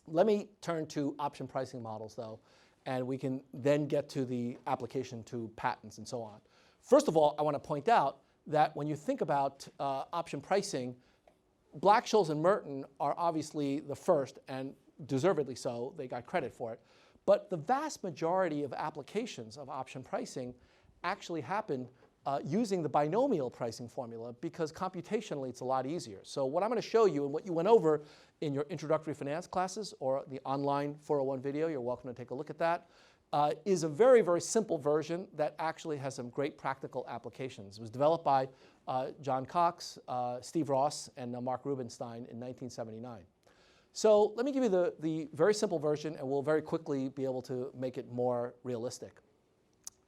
Let me turn to option pricing models, though, and we can then get to the application to patents and so on. First of all, I want to point out that when you think about option pricing, Black-Scholes and Merton are obviously the first, and deservedly so. They got credit for it. But the vast majority of applications of option pricing actually happen using the binomial pricing formula, because computationally it's a lot easier. So what I'm going to show you, and what you went over in your introductory finance classes or the online 401 video, you're welcome to take a look at that, is a very, very simple version that actually has some great practical applications. It was developed by John Cox, Steve Ross, and Mark Rubenstein in 1979. So let me give you the very simple version, and we'll very quickly be able to make it more realistic.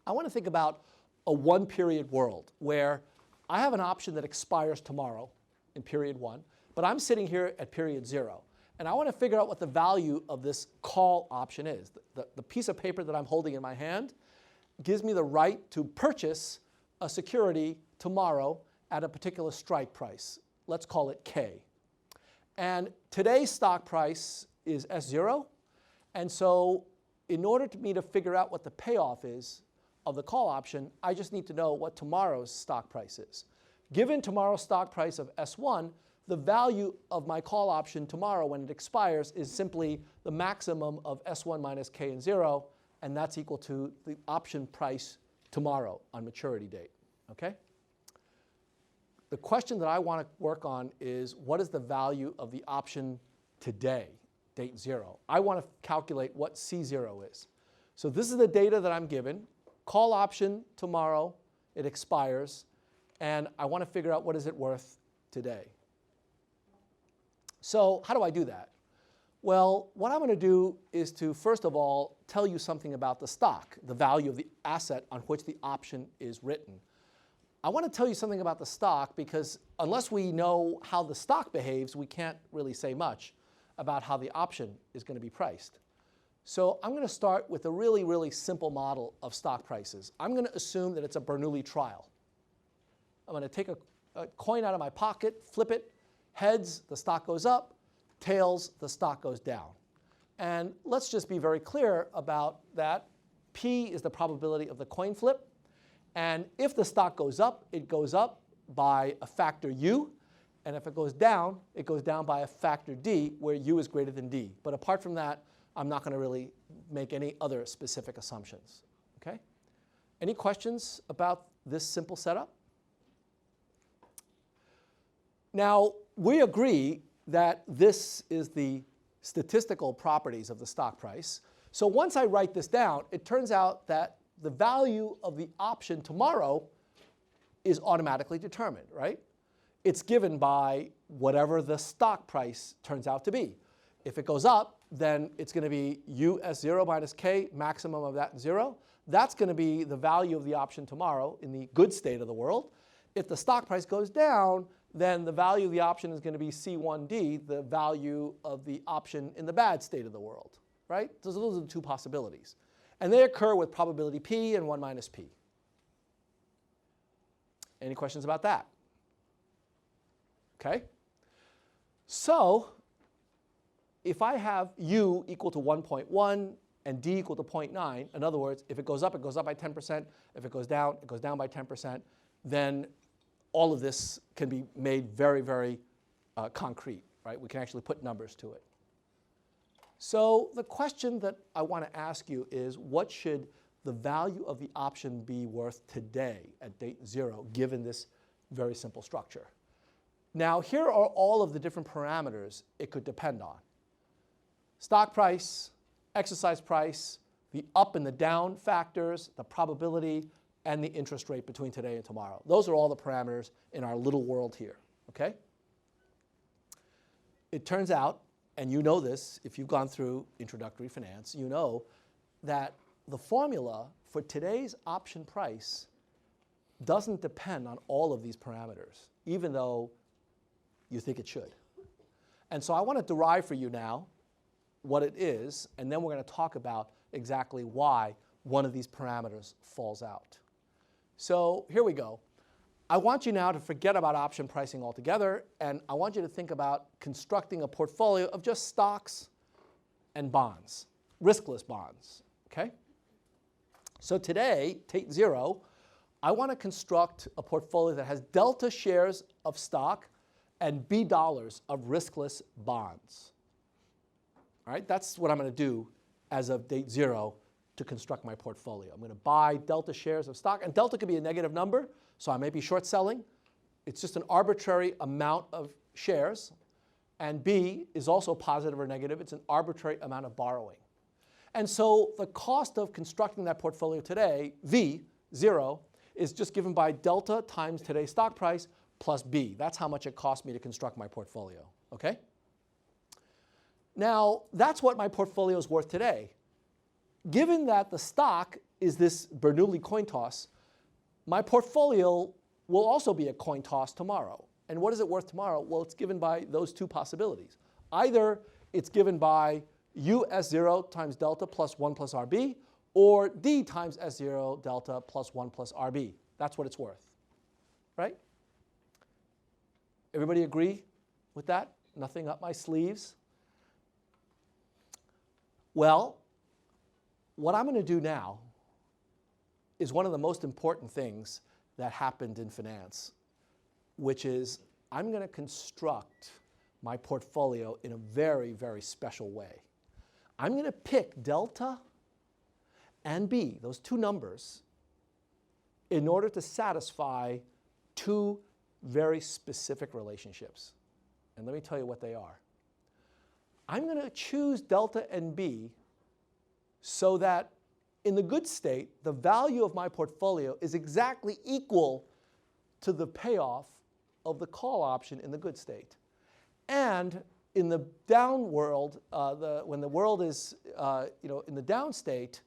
I want to think about a one-period world where I have an option that expires tomorrow in period 1, but I'm sitting here at period 0. And I want to figure out what the value of this call option is. The piece of paper that I'm holding in my hand gives me the right to purchase a security tomorrow at a particular strike price. Let's call it K. And today's stock price is S0. And so in order for me to figure out what the payoff is of the call option, I just need to know what tomorrow's stock price is. Given tomorrow's stock price of S1, the value of my call option tomorrow when it expires is simply the maximum of S1 minus K and 0, and that's equal to the option price tomorrow on maturity date. Okay? The question that I want to work on is, what is the value of the option today, date 0? I want to calculate what C0 is. So this is the data that I'm given. Call option tomorrow, it expires, and I want to figure out what is it worth today. So how do I do that? Well, what I'm going to do is to, first of all, tell you something about the stock, the value of the asset on which the option is written. I want to tell you something about the stock because unless we know how the stock behaves, we can't really say much about how the option is going to be priced. So I'm going to start with a really, really simple model of stock prices. I'm going to assume that it's a Bernoulli trial. I'm going to take a coin out of my pocket, flip it. Heads, the stock goes up. Tails, the stock goes down. And let's just be very clear about that. P is the probability of the coin flip. And if the stock goes up, it goes up by a factor U. And if it goes down by a factor D, where U is greater than D. But apart from that, I'm not going to really make any other specific assumptions. Okay? Any questions about this simple setup? Now, we agree that this is the statistical properties of the stock price. So once I write this down, it turns out that the value of the option tomorrow is automatically determined, right? It's given by whatever the stock price turns out to be. If it goes up, then it's going to be U S0 minus K, maximum of that 0. That's going to be the value of the option tomorrow in the good state of the world. If the stock price goes down, then the value of the option is going to be C1D, the value of the option in the bad state of the world, right? So those are the two possibilities. And they occur with probability P and 1 minus P. Any questions about that? Okay. So if I have U equal to 1.1 and D equal to 0.9, in other words, if it goes up by 10%. If it goes down by 10%. Then all of this can be made very, very concrete, right? We can actually put numbers to it. So the question that I want to ask you is, what should the value of the option be worth today at date 0, given this very simple structure? Now, here are all of the different parameters it could depend on. Stock price, exercise price, the up and the down factors, the probability, and the interest rate between today and tomorrow. Those are all the parameters in our little world here, okay? It turns out, and you know this if you've gone through introductory finance, you know that the formula for today's option price doesn't depend on all of these parameters, even though you think it should. And so I want to derive for you now what it is, and then we're going to talk about exactly why one of these parameters falls out. So here we go. I want you now to forget about option pricing altogether, and I want you to think about constructing a portfolio of just stocks and bonds, riskless bonds, okay? So today, Tate 0, I want to construct a portfolio that has delta shares of stock and B dollars of riskless bonds. All right, that's what I'm going to do as of date 0 to construct my portfolio. I'm going to buy delta shares of stock, and delta could be a negative number, so I may be short selling. It's just an arbitrary amount of shares, and B is also positive or negative. It's an arbitrary amount of borrowing. And so the cost of constructing that portfolio today, V, 0, is just given by delta times today's stock price plus B. That's how much it cost me to construct my portfolio, okay? Now, that's what my portfolio is worth today. Given that the stock is this Bernoulli coin toss, my portfolio will also be a coin toss tomorrow. And what is it worth tomorrow? Well, it's given by those two possibilities. Either it's given by U S0 times delta plus 1 plus RB, or D times S0 delta plus 1 plus RB. That's what it's worth, right? Everybody agree with that? Nothing up my sleeves? Well, what I'm going to do now is one of the most important things that happened in finance, which is I'm going to construct my portfolio in a very, very special way. I'm going to pick delta and B, those two numbers, in order to satisfy two very specific relationships. And let me tell you what they are. I'm going to choose delta and B so that in the good state, the value of my portfolio is exactly equal to the payoff of the call option in the good state. And in the down world, when the world is in the down state,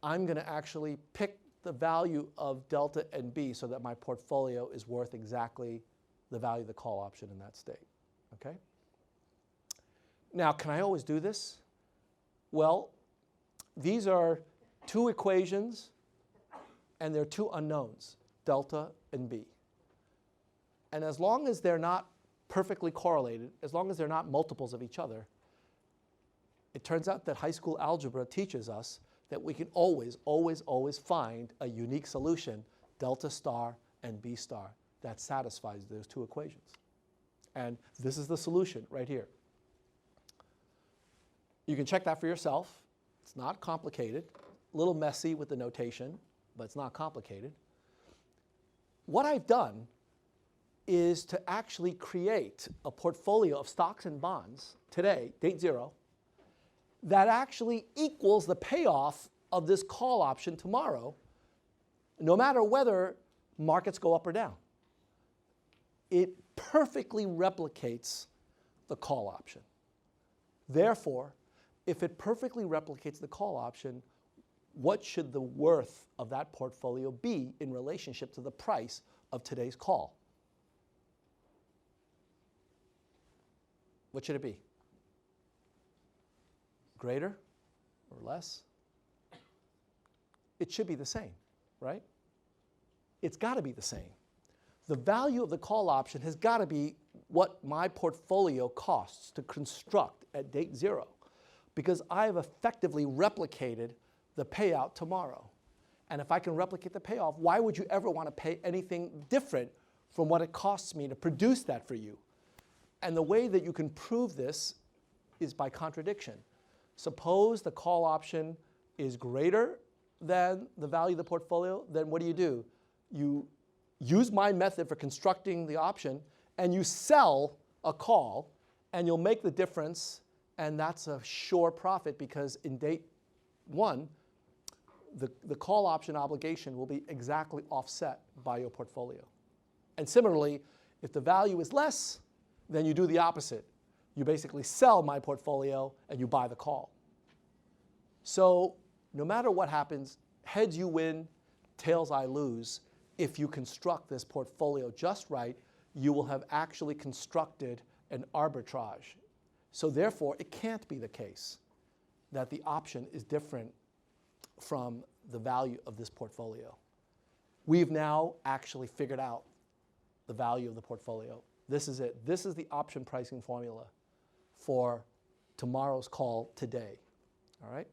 I'm going to actually pick the value of delta and B so that my portfolio is worth exactly the value of the call option in that state, okay? Now, can I always do this? Well, these are two equations, and they're two unknowns, delta and B. And as long as they're not perfectly correlated, as long as they're not multiples of each other, it turns out that high school algebra teaches us that we can always, always, always find a unique solution, delta star and B star, that satisfies those two equations. And this is the solution right here. You can check that for yourself. It's not complicated. A little messy with the notation, but it's not complicated. What I've done is to actually create a portfolio of stocks and bonds today, date 0, that actually equals the payoff of this call option tomorrow, no matter whether markets go up or down. It perfectly replicates the call option. Therefore, if it perfectly replicates the call option, what should the worth of that portfolio be in relationship to the price of today's call? What should it be? Greater or less? It should be the same, right? It's got to be the same. The value of the call option has got to be what my portfolio costs to construct at date 0, because I have effectively replicated the payout tomorrow. And if I can replicate the payoff, why would you ever want to pay anything different from what it costs me to produce that for you? And the way that you can prove this is by contradiction. Suppose the call option is greater than the value of the portfolio, then what do? You use my method for constructing the option, and you sell a call, and you'll make the difference, and that's a sure profit, because in date 1, the call option obligation will be exactly offset by your portfolio. And similarly, if the value is less, then you do the opposite. You basically sell my portfolio and you buy the call. So no matter what happens, heads you win, tails I lose. If you construct this portfolio just right, you will have actually constructed an arbitrage. So therefore, it can't be the case that the option is different from the value of this portfolio. We've now actually figured out the value of the portfolio. This is it. This is the option pricing formula for tomorrow's call today. All right?